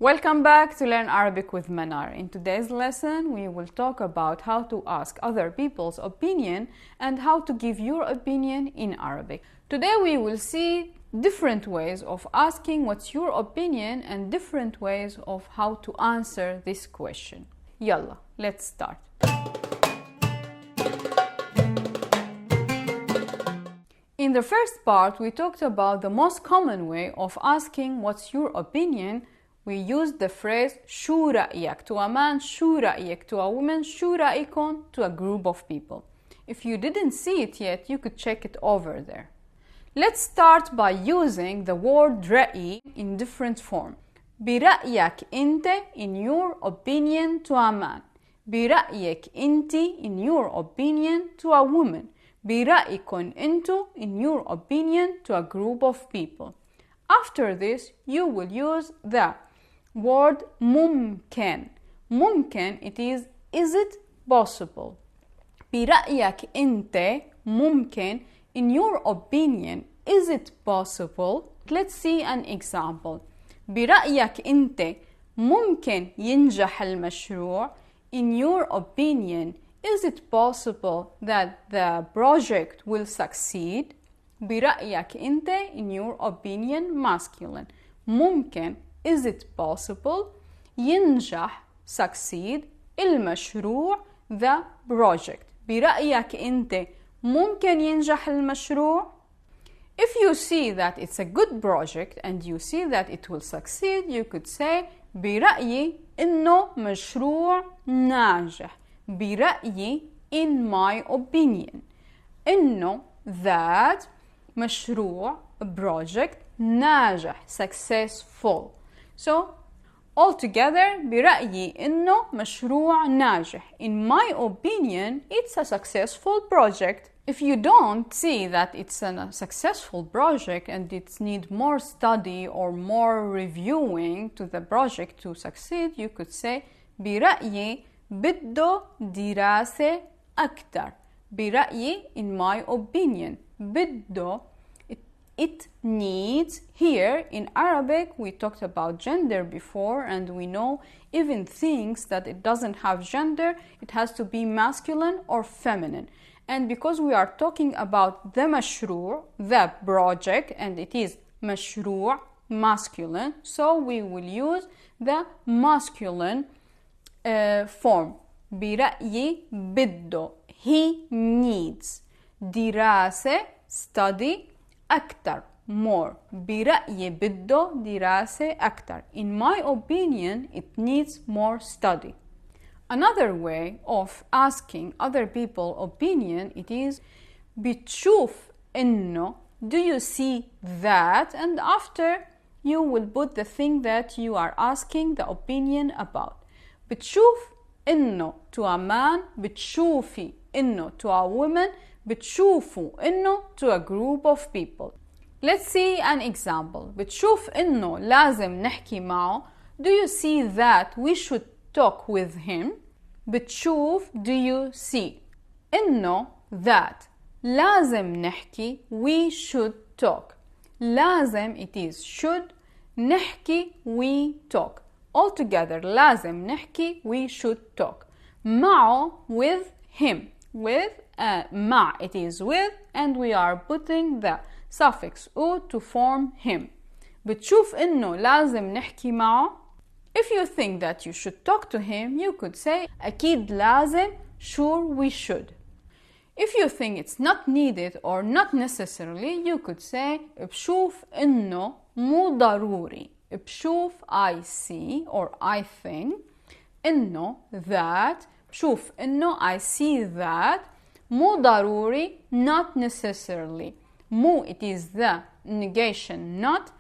Welcome back to Learn Arabic with Manar. In today's lesson, we will talk about how to ask other people's opinion and how to give your opinion in Arabic. Today we will see different ways of asking what's your opinion and different ways of how to answer this question. Yalla, let's start. In the first part, we talked about the most common way of asking what's your opinion. We used the phrase شو رأيك to a man, شو رأيك to a woman, شو رأيكم to a group of people. If you didn't see it yet, you could check it over there. Let's start by using the word رأي in different form. برأيك أنت in your opinion to a man. برأيك أنت in your opinion to a woman. برأيكم أنتو in your opinion to a group of people. After this, you will use the word ممكن. ممكن, it is it possible? برأيك أنت ممكن, in your opinion, is it possible? Let's see an example. برأيك أنت ممكن ينجح المشروع? In your opinion, is it possible that the project will succeed? برأيك أنت in your opinion masculine. ممكن, is it possible? ينجح, succeed. المشروع, the project. برأيك أنت ممكن ينجح المشروع? If you see that it's a good project and you see that it will succeed, you could say برأيي إنه مشروع ناجح. برأيي in my opinion. إنه that مشروع project ناجح successful. So altogether برأيي إنه مشروع ناجح. In my opinion, it's a successful project. If you don't see that it's a successful project and it needs more study or more reviewing to the project to succeed, you could say برأيي بده دراسة أكتر. برأيي in my opinion. بده, it needs. Here in Arabic we talked about gender before, and we know even things that it doesn't have gender, it has to be masculine or feminine. And because we are talking about the مشروع, the project, and it is مشروع masculine, so we will use the masculine form. برأيي بده, he needs. دراسة, study. أكتر, more. برأيي بده دراسة أكتر. In my opinion, it needs more study. Another way of asking other people's opinion, it is بتشوف إنه, do you see that? And after you will put the thing that you are asking the opinion about. بتشوف إنه to a man, بتشوفي إنه to a woman, بتشوفوا إنه to a group of people. Let's see an example. بتشوف إنه لازم نحكي معه. Do you see that we should talk with him? بتشوف, do you see. إنه that لازم نحكي, we should talk. لازم, it is should. نحكي, we talk. Altogether لازم نحكي, we should talk. معه, with him. With مع, it is with, and we are putting the suffix u to form him. بتشوف إنه لازم نحكي معه. If you think that you should talk to him, you could say أكيد لازم, sure we should. If you think it's not needed or not necessarily, you could say بشوف إنه مو ضروري. بشوف, I see or I think. إنه that, بشوف إنه I see that. مو ضروري, not necessarily. مو, it is the negation not.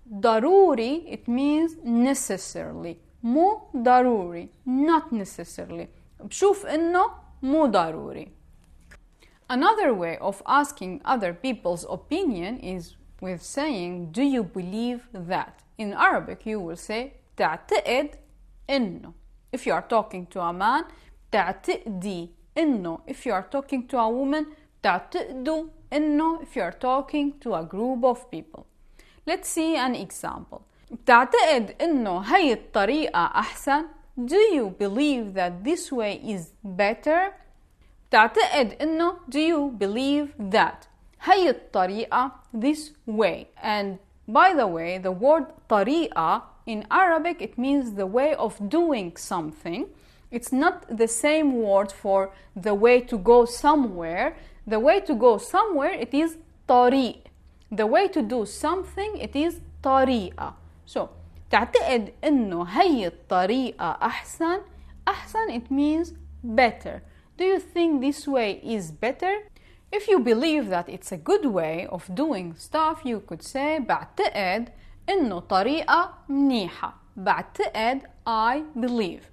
ضروري, it means necessarily. مو ضروري, not necessarily. بشوف إنه مو ضروري. Another way of asking other people's opinion is with saying, do you believe that? In Arabic you will say تعتقد إنه. If you are talking to a man, تعتقدي إنه. If you are talking to a woman, تعتقدوا إنه. If you are talking to a group of people. Let's see an example. بتعتقد إنه هاي الطريقة أحسن. Do you believe that this way is better? بتعتقد إنه do you believe that هاي الطريقة this way. And by the way, the word طريقة in Arabic, it means the way of doing something. It's not the same word for the way to go somewhere. The way to go somewhere, it is طريق. The way to do something, it is طريقة. So, تعتقد إنه هي الطريقة أحسن. أحسن, it means better. Do you think this way is better? If you believe that it's a good way of doing stuff, you could say بعتقد إنه طريقة منيحة. بعتقد, I believe.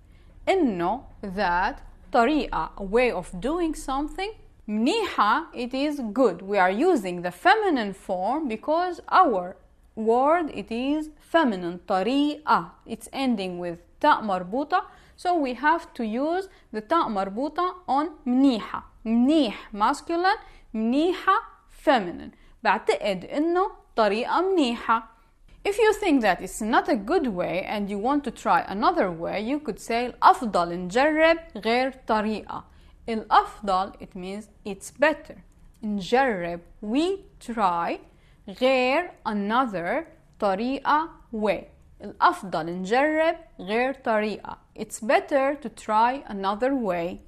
إنه that طريقة, a way of doing something. منيحة, it is good. We are using the feminine form because our word, it is feminine. طريقة. It's ending with تاء مربوطة. So we have to use the تاء مربوطة on منيحة. منيح masculine, منيحة feminine. بعتقد إنه طريقة منيحة. If you think that it's not a good way and you want to try another way, you could say الأفضل نجرب غير طريقة. الأفضل, it means it's better. نجرب, we try, غير another, طريقة way. الأفضل نجرب غير طريقة. It's better to try another way.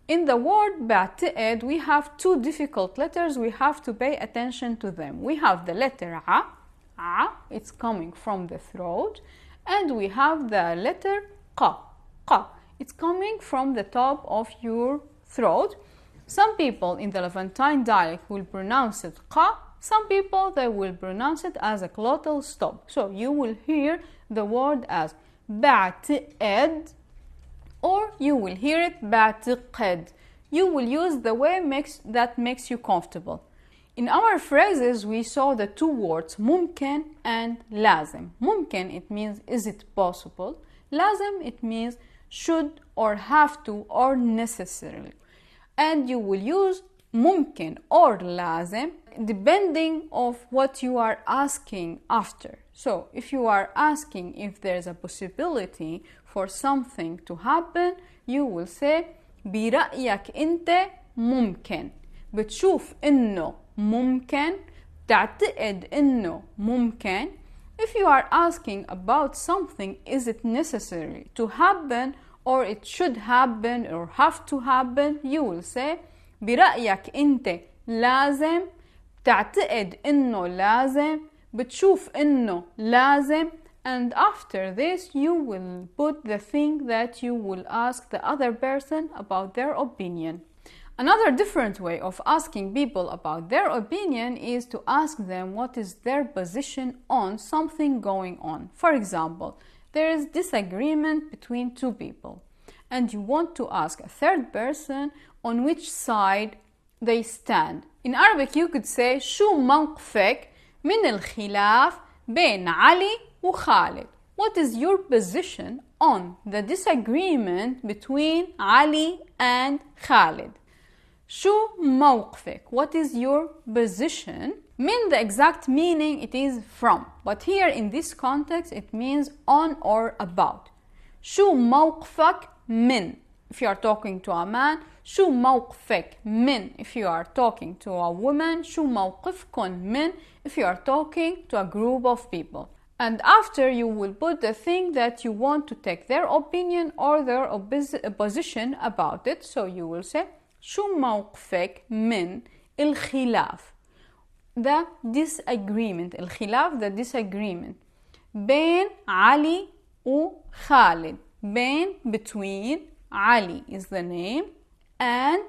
In the word بعتقد, we have two difficult letters. We have to pay attention to them. We have the letter A. A, it's coming from the throat. And we have the letter ق. ق. It's coming from the top of your throat. Some people in the Levantine dialect will pronounce it ق. Some people, they will pronounce it as a glottal stop. So you will hear the word as بعتقد, or you will hear it بعتقد. You will use the way that makes you comfortable. In our phrases, we saw the two words ممكن and لازم. ممكن, it means is it possible. لازم, it means should or have to or necessarily. And you will use ممكن or لازم depending of what you are asking after. So if you are asking if there's a possibility for something to happen, you will say برأيك أنت ممكن. بتشوف إنه ممكن. تعتقد إنه ممكن. If you are asking about something, is it necessary to happen or it should happen or have to happen, you will say برأيك أنت لازم. تعتقد إنه لازم. بتشوف إنه لازم. And after this, you will put the thing that you will ask the other person about their opinion. Another different way of asking people about their opinion is to ask them what is their position on something going on. For example, there is disagreement between two people, and you want to ask a third person on which side they stand. In Arabic, you could say شو موقفك من الخلاف بين علي وخالد. What is your position on the disagreement between Ali and Khalid? شو موقفك? What is your position? Mean the exact meaning, it is from. But here in this context, it means on or about. شو موقفك من? If you are talking to a man, شو موقفك من? If you are talking to a woman, شو موقفكن من? If you are talking to a group of people. And after, you will put the thing that you want to take their opinion or their position about it. So you will say شو موقفك من الخلاف, the disagreement. الخلاف, the disagreement بين علي وخالد. بين, between. Ali is the name and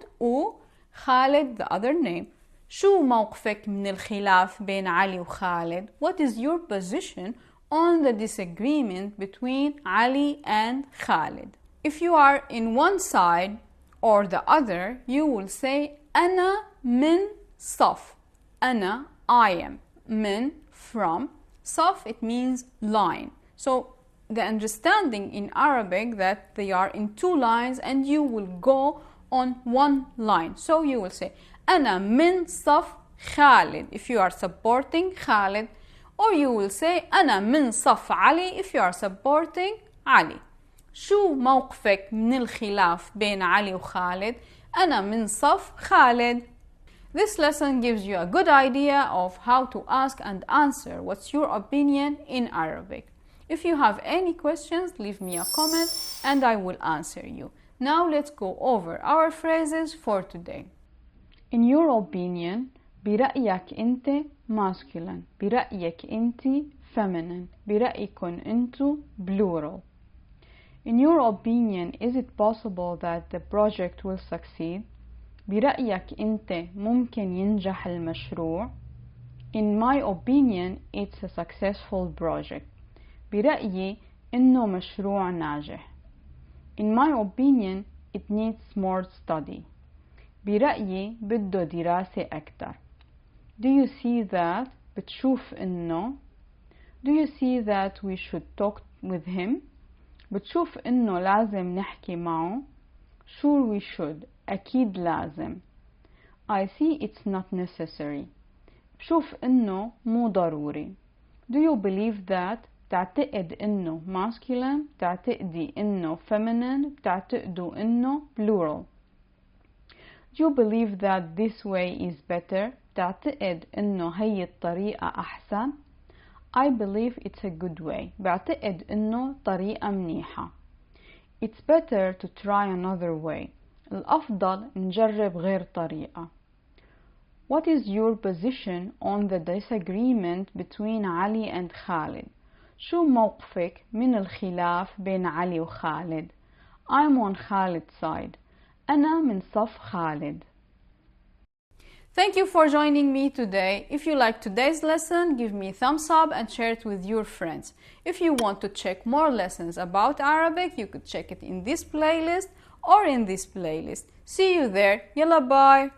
Khalid the other name. شو موقفك من الخلاف بين علي وخالد? What is your position on the disagreement between Ali and Khalid? If you are in one side or the other, you will say أنا من صف. أنا, I am. من, from. صف, it means line. So the understanding in Arabic that they are in two lines and you will go on one line. So you will say أنا من صف خالد if you are supporting Khalid, or you will say أنا من صف علي if you are supporting علي. شو موقفك من الخلاف بين علي وخالد؟ أنا من صف خالد. This lesson gives you a good idea of how to ask and answer what's your opinion in Arabic. If you have any questions, leave me a comment and I will answer you. Now let's go over our phrases for today. In your opinion, برأيك أنت masculine، برأيك أنت feminine، برأيكن أنتو plural. In your opinion, is it possible that the project will succeed؟ برأيك أنت ممكن ينجح المشروع؟ In my opinion, it's a successful project. برأيي إنه مشروع ناجح. In my opinion, it needs more study. برأيي بده دراسة أكتر. Do you see that؟ بتشوف إنه. Do you see that we should talk with him؟ بتشوف إنه لازم نحكي معه. Sure we should. أكيد لازم. I see it's not necessary. بشوف إنه مو ضروري. Do you believe that؟ بتعتقد إنه masculine، بتعتقدي إنه feminine، بتعتقدوا إنه plural. Do you believe that this way is better؟ بتعتقد إنه هي الطريقة أحسن. I believe it's a good way. بعتقد إنه طريقة منيحة. It's better to try another way. الأفضل نجرب غير طريقة. What is your position on the disagreement between Ali and Khalid؟ شو موقفك من الخلاف بين علي وخالد؟ I'm on Khalid's side. أنا من صف خالد. Thank you for joining me today. If you like today's lesson, give me a thumbs up and share it with your friends. If you want to check more lessons about Arabic, you could check it in this playlist or in this playlist. See you there. Yalla bye.